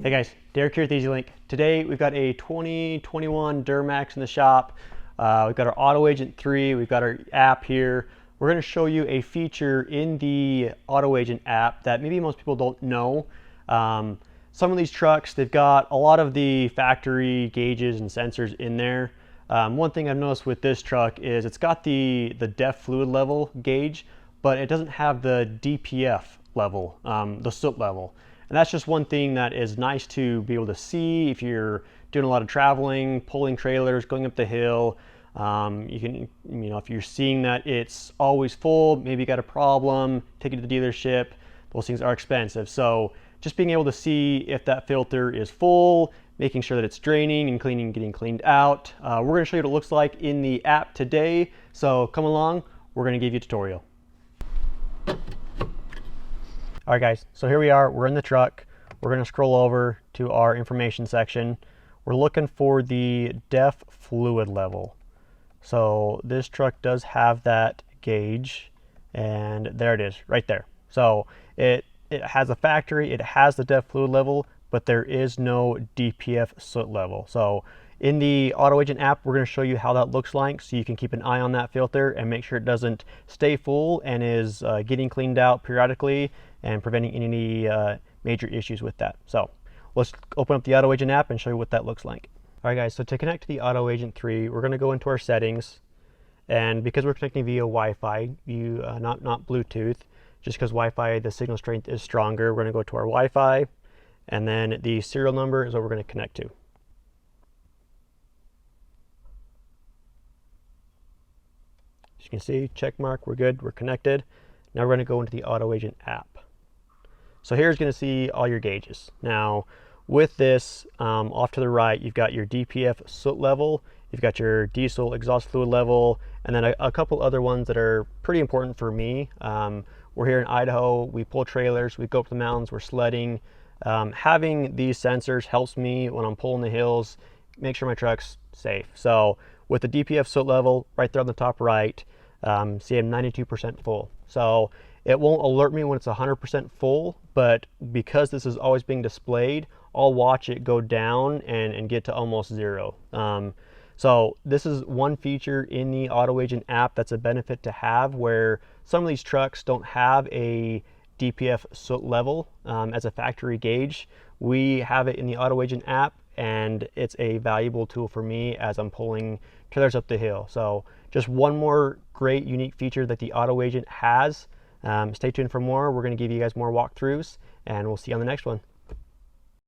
Hey guys, Derek here at EZLYNK. Today we've got a 2021 Duramax in the shop. We've got our Auto Agent 3, we've got our app here. We're going to show you a feature in the Auto Agent app that maybe most people don't know. Some of these trucks, they've got a lot of the factory gauges and sensors in there. One thing I've noticed with this truck is it's got the DEF fluid level gauge, but it doesn't have the DPF level, the soot level. And that's just one thing that is nice to be able to see if you're doing a lot of traveling, pulling trailers, going up the hill. You can, if you're seeing that it's always full, maybe you got a problem, take it to the dealership. Those things are expensive. So just being able to see if that filter is full, making sure that it's draining and cleaning, getting cleaned out. We're going to show you what it looks like in the app today. So come along, we're going to give you a tutorial. All right guys, so here we are, we're in the truck. We're gonna scroll over to our information section. We're looking for the DEF fluid level. So this truck does have that gauge, and there it is, right there. So it has a factory, it has the DEF fluid level, but there is no DPF soot level. So in the Auto Agent app, we're going to show you how that looks like, so you can keep an eye on that filter and make sure it doesn't stay full and is getting cleaned out periodically and preventing any major issues with that. So let's open up the Auto Agent app and show you what that looks like. All right guys, so to connect to the Auto Agent 3, we're going to go into our settings, and because we're connecting via Wi-Fi, not Bluetooth, just because Wi-Fi, the signal strength is stronger, we're going to go to our Wi-Fi, and then the serial number is what we're going to connect to. As you can see, check mark, we're good, we're connected. Now we're going to go into the Auto Agent app. So here's going to see all your gauges. Now with this, off to the right, you've got your DPF soot level, you've got your diesel exhaust fluid level, and then a couple other ones that are pretty important for me. We're here in Idaho, we pull trailers, we go up the mountains, we're sledding. Having these sensors helps me when I'm pulling the hills, make sure my truck's safe. So with the DPF soot level right there on the top right, see I'm 92% full. So it won't alert me when it's 100% full, but because this is always being displayed, I'll watch it go down and get to almost zero. So this is one feature in the Auto Agent app that's a benefit to have, where some of these trucks don't have a DPF soot level as a factory gauge. We have it in the Auto Agent app, and it's a valuable tool for me as I'm pulling trailers up the hill. So just one more great unique feature that the Auto Agent has. Stay tuned for more. We're going to give you guys more walkthroughs, and we'll see you on the next one.